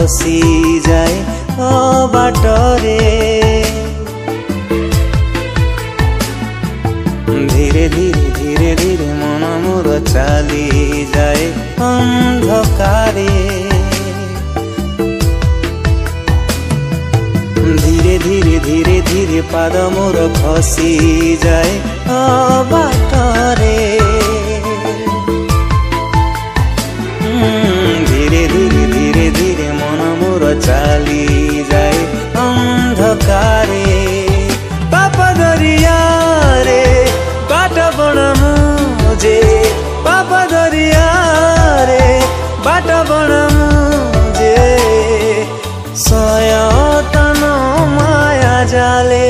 खसी जाए बाटरे। धीरे धीरे धीरे धीरे मन मोर चली जाए अंधकारे। धीरे धीरे धीरे धीरे पाद मोर खसी जाए बाटरे। धीरे धीरे धीरे धीरे मन मोर चली जाए अंधकारे। पाप दरिया रे बाट बना मुझे, पाप दरिया रे बाट बना मुझे। सयतन माया जाले